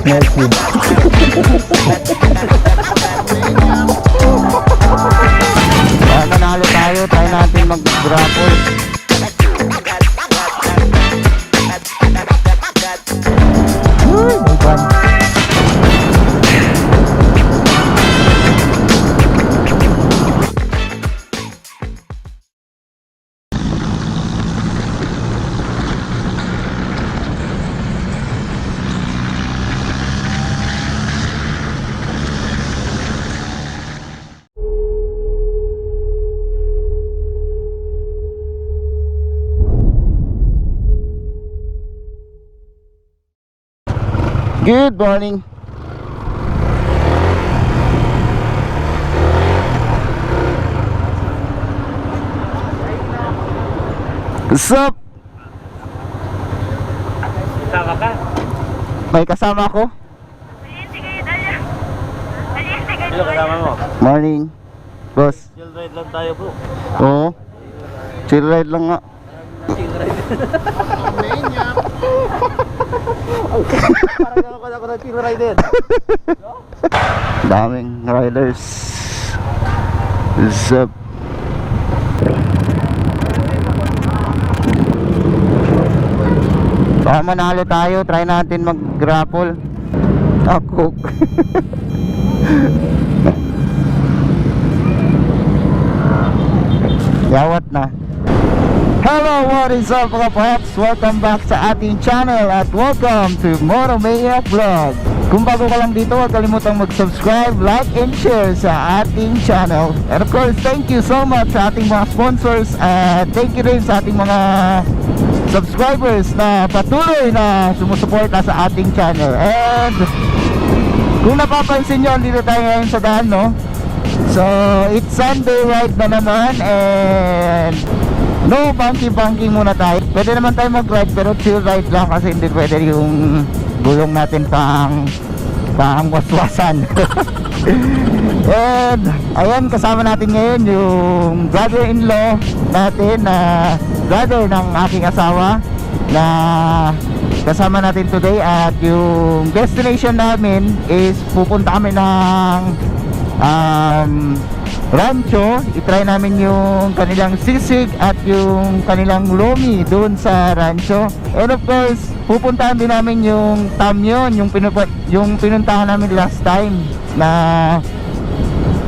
Merci. Manalo tayo, try natin mag-grapple. Good morning. What's up? Kasama ka? May kasama ako? Hello, kasama mo? Morning, boss. Chill ride lang tayo bro. Oo. Chill ride lang nga. Chill ride. Parang ako na chill ride din. Daming riders. What's up? Baka manalo tayo, try natin mag-grapple. Ako. Yawat na. Hello, what is up mga paps? Welcome back sa ating channel at welcome to Moto Maniac Vlog. Kung bago ka lang dito, huwag kalimutang mag-subscribe, like, and share sa ating channel. And of course, thank you so much sa ating mga sponsors at thank you rin sa ating mga subscribers na patuloy na sumusuporta sa ating channel. And kung napapansin nyo, dito tayo ngayon sa daan, no? So, it's Sunday ride na naman and no banking muna tayo. Pwede naman tayo mag-ride pero chill ride lang kasi hindi pwede yung gulong natin pang waswasan. And ayan, kasama natin ngayon yung brother-in-law natin na brother ng aking asawa na kasama natin today. At yung destination namin is pupunta kami ng rancho. I-try namin yung kanilang sisig at yung kanilang lomi doon sa rancho. And of course, pupuntahan din namin yung Tamyon, yung pinuntahan namin last time na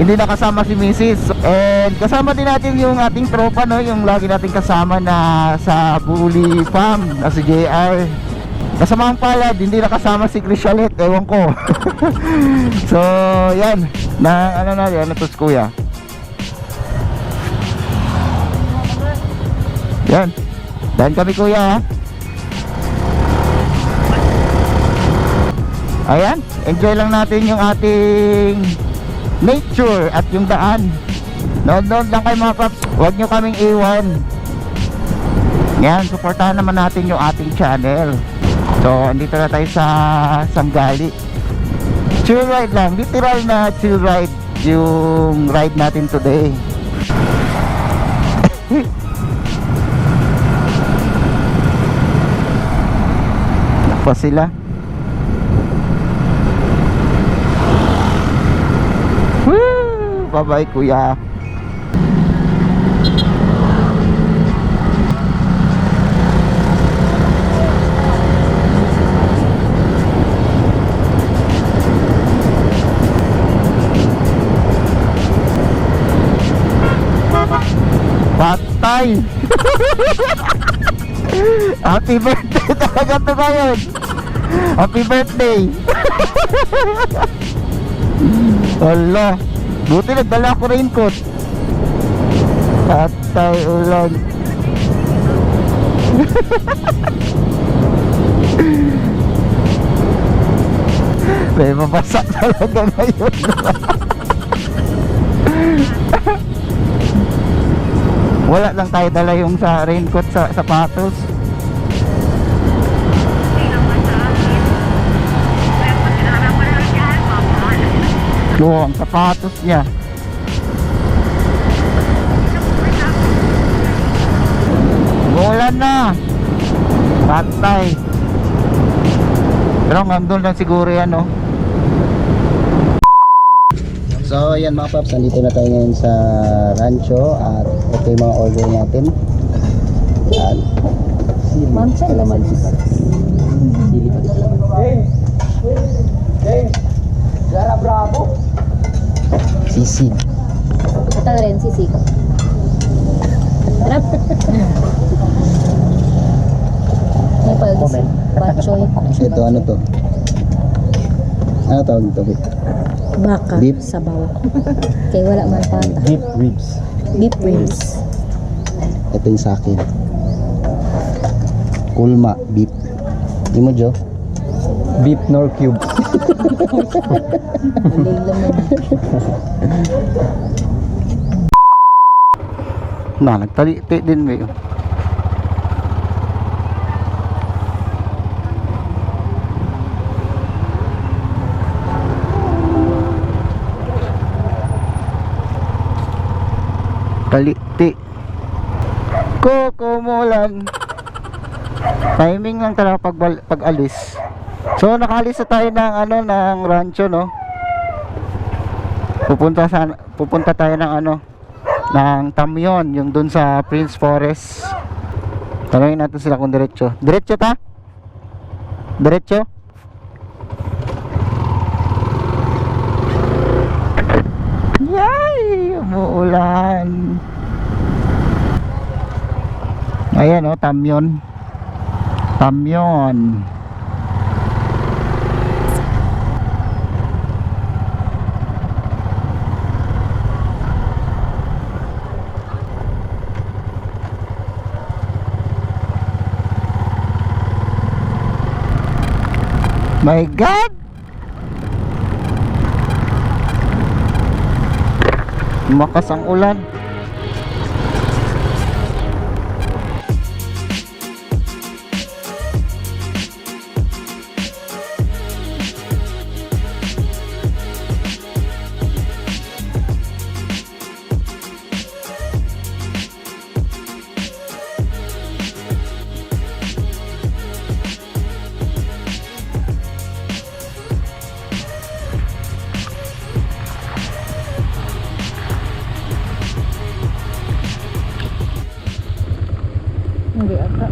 hindi nakasama si Mrs. And kasama din natin yung ating tropa, no? Yung lagi nating kasama na sa Bully Farm na si JR. Kasama ang palad, hindi nakasama si Crishalet, ewan ko. So, yan. Ano to si Kuya. Yan. Dahil kami Kuya, ha? Ayan. Enjoy lang natin yung ating nature at yung daan. Nood lang kayo mga paps. Huwag nyo kaming iwan. Yan. Supportahan naman natin yung ating channel. So, andito na tayo sa Sanggali. Chill ride lang. Literal na chill ride yung ride natin today. Pa sila. Woo! Bye-bye Kuya. Patay. Happy birthday talaga to ngayon. Happy birthday. Wala. Buti nagdala ko raincoat. Patay ulan. May mabasa talaga ngayon. Wala lang tayo dala yung sa raincoat sa sapatos. Oo, ang sapatos niya. Ulan na. Patay. Pero nandun lang siguro yan, no? So ayan mga paps, nandito na tayo ngayon sa rancho at ito yung mga order natin. Yan. Sili, kalamansi pa. Sili pa rin kalamansi. Zara Bravo. Sisig. Ito rin, sisig. Sarap. May palgis. Bachoy. Ito ano to? Ano tawag ito? Baka. Beef. Sabaw. Kaya wala man pata. Beef ribs. Beef ribs. Ito yung sa akin. Kulma beef. Di mo, Jo? Beef nor cube. Malay laman. Na, nagtaliti din ba yun? Taliti. Kukumulan. Timing lang talaga pag alis. So nakaalis na tayo ng ano ng rancho, no. Pupunta tayo ng ano ng Tamyon, yung dun sa Prince Forest. Tanungin natin sila kung diretso. Diretso ta? Diretso? Yay! Umuulan. Ayan, oh, Tamyon. Tamyon. My God! Lumakas ang ulan. Hindi ata.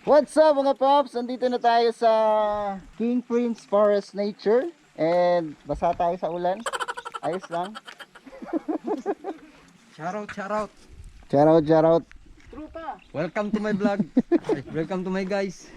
What's up mga paps? Andito na tayo sa King Prince Forest Nature. And basa tayo sa ulan. Ayos lang. Shoutout, shoutout. Shout out. Welcome to my vlog. Welcome to my guys.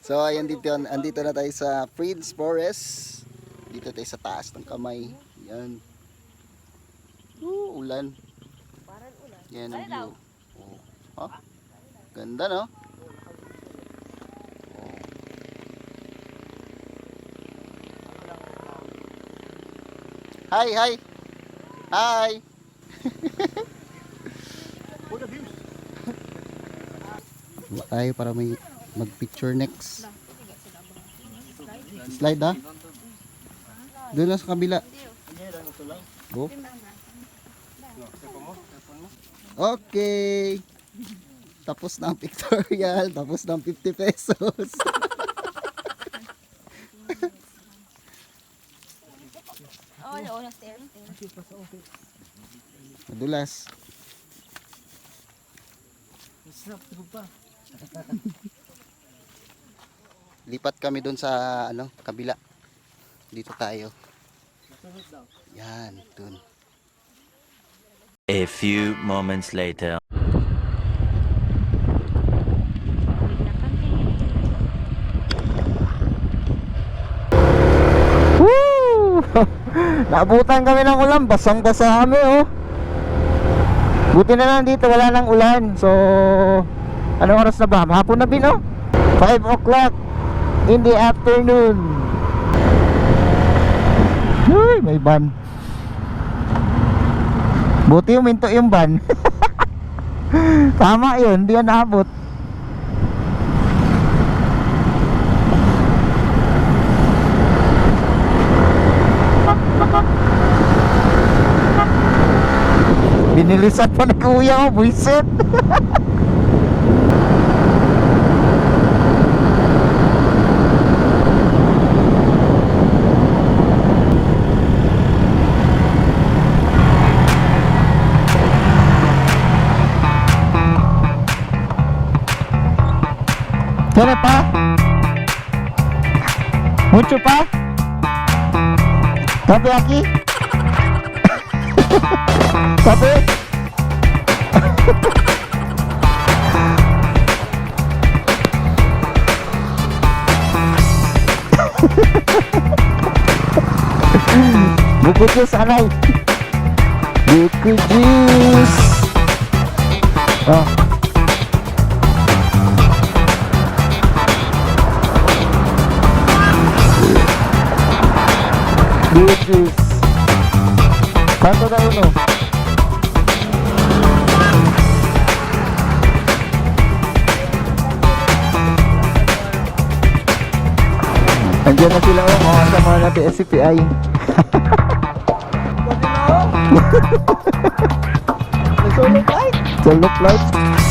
So ayan dito, andito na tayo sa Prince Forest. Dito tayo sa taas ng kamay. Yan. Ulan. Yan ang view. Oh. Ganda no? Hi, hi. Hi. Tayo para may mag-picture next. Slide ha? Doon lang sa kabila. Go. Okay. Tapos na ang pictorial. Tapos na ang 50 pesos. Madulas. Lipat kami doon sa ano, kabila. Dito tayo. Yan, doon. A few moments later. Woo! Naabutan kami ng ulan, basang-basa kami oh. Buti na lang dito wala nang ulan. So, anong oras na ba? Hapon na bin oh. 5 o'clock in the afternoon. Uy, may van. Buti uminto yung van. Tama yun, hindi yan naabot. Binilisan pa na kuya ko, buisit. ¿Quiere pa? ¿Mucho pa? ¿Cabe aquí? ¿Cabe? Buku jus anay. Buku jus. Oh. Buku jus. ¿Cuánto da uno? Andiyan na sila oh, mga kasama na PSCPI. Solo flight? Solo flight?